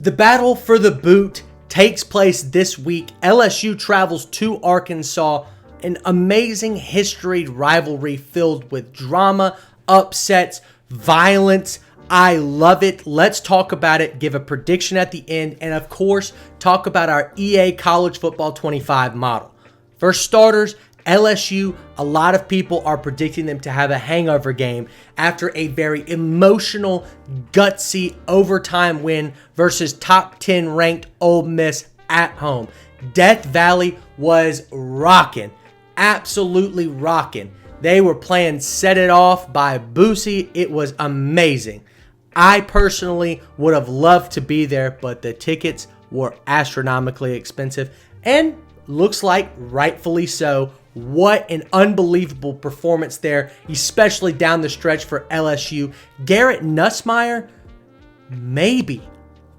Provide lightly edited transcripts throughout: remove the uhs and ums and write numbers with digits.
The battle for the boot takes place this week. LSU travels to Arkansas, an amazing history rivalry filled with drama, upsets, violence. I love it. Let's talk about it, give a prediction at the end, and of course, talk about our EA College Football 25 model. For starters, LSU, a lot of people are predicting them to have a hangover game after a very emotional, gutsy overtime win versus top 10 ranked Ole Miss at home. Death Valley was rocking, absolutely rocking. They were playing Set It Off by Boosie. It was amazing. I personally would have loved to be there, but the tickets were astronomically expensive and looks like rightfully so. What an unbelievable performance there, especially down the stretch for LSU. Garrett Nussmeier, maybe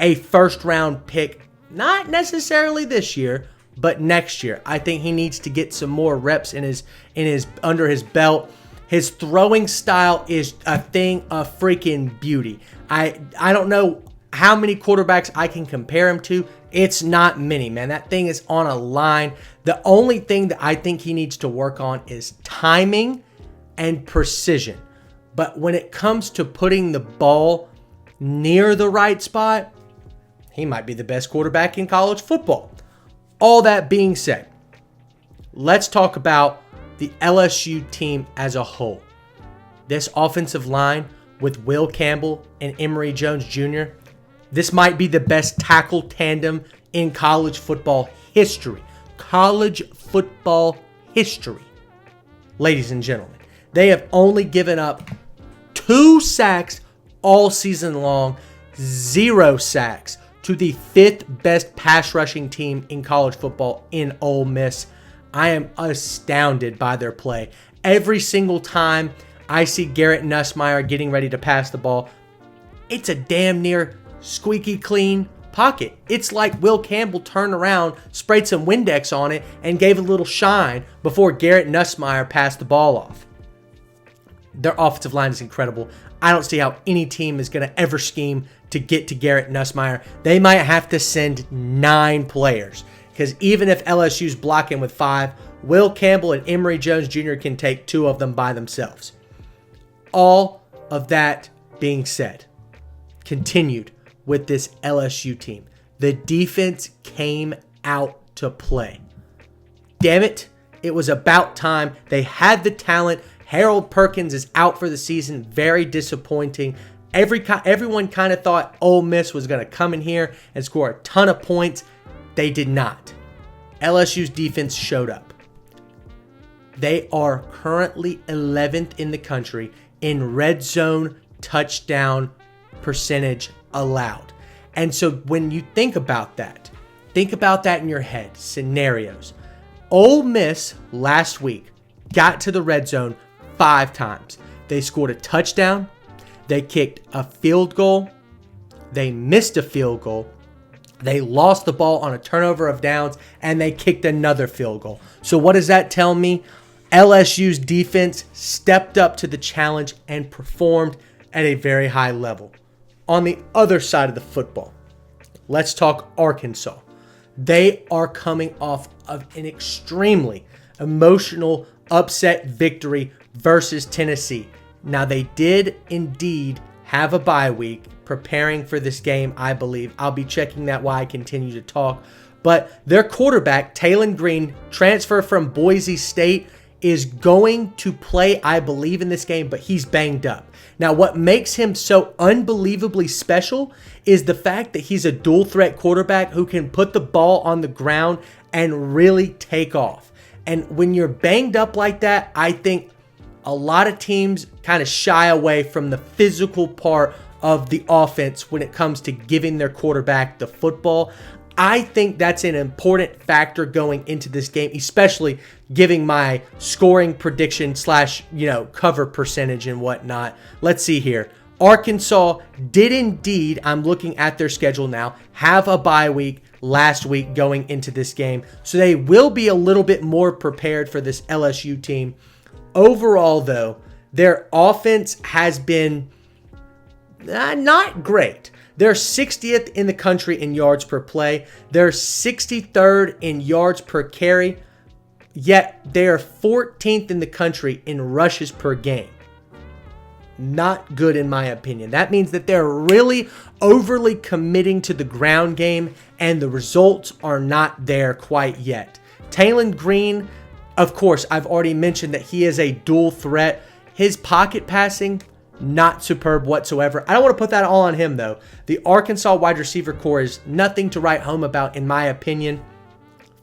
a first-round pick, not necessarily this year, but next year. I think he needs to get some more reps in his under his belt. His throwing style is a thing of freaking beauty. I don't know how many quarterbacks I can compare him to. It's not many, man. That thing is on a line. The only thing that I think he needs to work on is timing and precision. But when it comes to putting the ball near the right spot, he might be the best quarterback in college football. All that being said, let's talk about the LSU team as a whole. This offensive line with Will Campbell and Emory Jones Jr., this might be the best tackle tandem in college football history. College football history. Ladies and gentlemen, they have only given up 2 sacks all season long, 0 sacks to the 5th best pass rushing team in college football in Ole Miss. I am astounded by their play. Every single time I see Garrett Nussmeier getting ready to pass the ball, it's a damn near squeaky clean pocket. It's like Will Campbell turned around, sprayed some Windex on it, and gave a little shine before Garrett Nussmeier passed the ball off. Their offensive line is incredible. I don't see how any team is going to ever scheme to get to Garrett Nussmeier. They might have to send 9 players, because even if LSU's blocking with 5, Will Campbell and Emory Jones Jr. can take 2 of them by themselves. All of that being said, continued with this LSU team. The defense came out to play. Damn it, it was about time. They had the talent. Harold Perkins is out for the season. Very disappointing. Everyone kind of thought Ole Miss was going to come in here and score a ton of points. They did not. LSU's defense showed up. They are currently 11th in the country in red zone touchdown percentage allowed. And so when you think about that in your head, scenarios. Ole Miss last week got to the red zone 5 times. They scored a touchdown, they kicked a field goal, they missed a field goal, they lost the ball on a turnover of downs, and they kicked another field goal. So what does that tell me? LSU's defense stepped up to the challenge and performed at a very high level. On the other side of the football, let's talk Arkansas. They are coming off of an extremely emotional upset victory versus Tennessee. Now, they did indeed have a bye week preparing for this game, I believe. I'll be checking that while I continue to talk. But their quarterback, Talon Green, transfer from Boise State, is going to play, I believe, in this game, but he's banged up. Now, what makes him so unbelievably special is the fact that he's a dual threat quarterback who can put the ball on the ground and really take off. And when you're banged up like that, I think a lot of teams kind of shy away from the physical part of the offense when it comes to giving their quarterback the football. I think that's an important factor going into this game, especially giving my scoring prediction / cover percentage and whatnot. Let's see here. Arkansas did indeed, I'm looking at their schedule now, have a bye week last week going into this game. So they will be a little bit more prepared for this LSU team. Overall, though, their offense has been not great. They're 60th in the country in yards per play. They're 63rd in yards per carry. Yet they are 14th in the country in rushes per game. Not good in my opinion. That means that they're really overly committing to the ground game and the results are not there quite yet. Taylon Green, of course, I've already mentioned that he is a dual threat. His pocket passing, not superb whatsoever. I don't want to put that all on him though. The Arkansas wide receiver core is nothing to write home about in my opinion.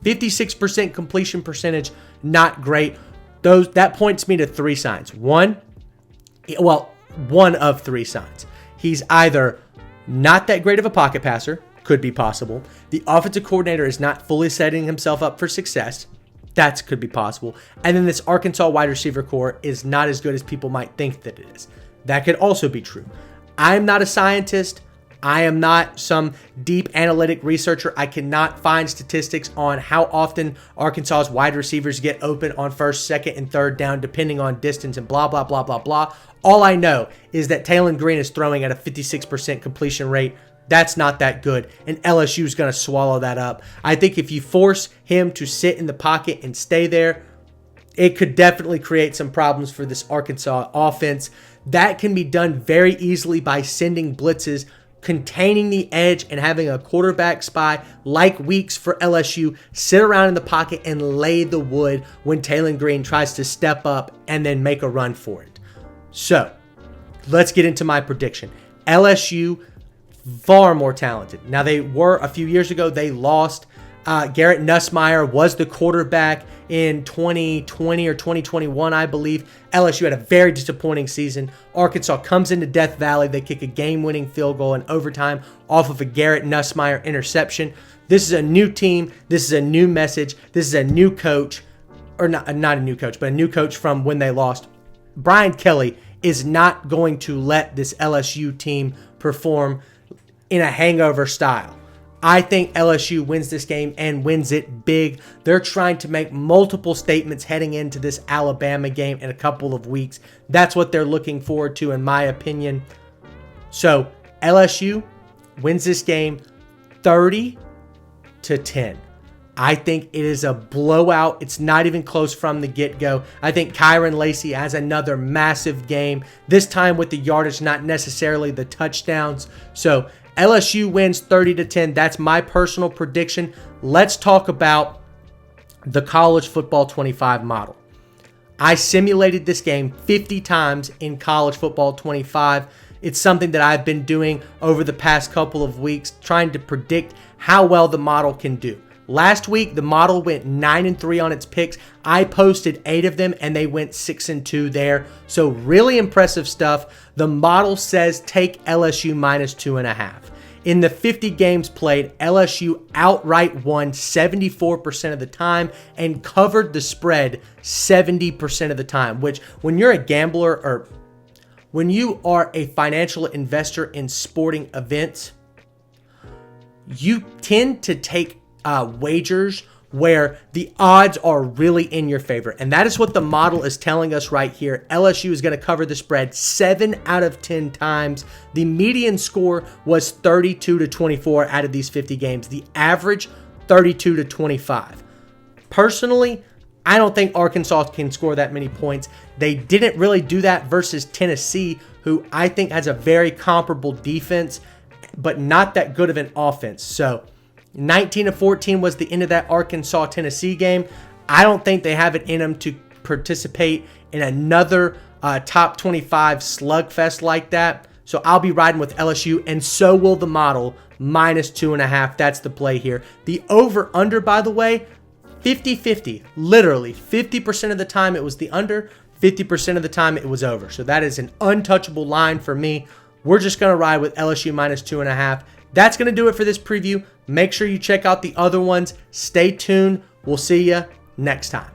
56% completion percentage, not great. That points me to 3 signs. One of 3 signs. He's either not that great of a pocket passer, could be possible. The offensive coordinator is not fully setting himself up for success. That could be possible. And then this Arkansas wide receiver core is not as good as people might think that it is. That could also be true. I'm not a scientist. I am not some deep analytic researcher. I cannot find statistics on how often Arkansas's wide receivers get open on first, second, and third down, depending on distance and blah, blah, blah, blah, blah. All I know is that Taylon Green is throwing at a 56% completion rate. That's not that good, and LSU is going to swallow that up. I think if you force him to sit in the pocket and stay there, it could definitely create some problems for this Arkansas offense. That can be done very easily by sending blitzes, containing the edge, and having a quarterback spy like Weeks for LSU sit around in the pocket and lay the wood when Taylon Green tries to step up and then make a run for it. So, let's get into my prediction. LSU, far more talented. Now, they were a few years ago, they lost. Garrett Nussmeier was the quarterback in 2020 or 2021, I believe. LSU had a very disappointing season. Arkansas comes into Death Valley. They kick a game-winning field goal in overtime off of a Garrett Nussmeier interception. This is a new team. This is a new message. This is a new coach. Or not a new coach, but a new coach from when they lost. Brian Kelly is not going to let this LSU team perform in a hangover style. I think LSU wins this game and wins it big. They're trying to make multiple statements heading into this Alabama game in a couple of weeks. That's what they're looking forward to, in my opinion. So LSU wins this game 30-10. I think it is a blowout. It's not even close from the get-go. I think Kyron Lacey has another massive game, this time with the yardage, not necessarily the touchdowns. So LSU wins 30-10. That's my personal prediction. Let's talk about the college football 25 model. I simulated this game 50 times in college football 25. It's something that I've been doing over the past couple of weeks, trying to predict how well the model can do. Last week, the model went 9-3 on its picks. I posted 8 of them, and they went 6-2 there. So really impressive stuff. The model says take LSU minus 2.5. In the 50 games played, LSU outright won 74% of the time and covered the spread 70% of the time, which when you're a gambler or when you are a financial investor in sporting events, you tend to take wagers where the odds are really in your favor. And that is what the model is telling us right here. LSU is going to cover the spread 7 out of 10 times. The median score was 32-24 out of these 50 games. The average, 32-25. Personally, I don't think Arkansas can score that many points. They didn't really do that versus Tennessee, who I think has a very comparable defense, but not that good of an offense. So 19-14 was the end of that Arkansas-Tennessee game. I don't think they have it in them to participate in another top 25 slugfest like that. So I'll be riding with LSU, and so will the model, minus 2.5. That's the play here. The over-under, by the way, 50-50. Literally, 50% of the time it was the under, 50% of the time it was over. So that is an untouchable line for me. We're just going to ride with LSU minus 2.5. That's going to do it for this preview. Make sure you check out the other ones. Stay tuned. We'll see you next time.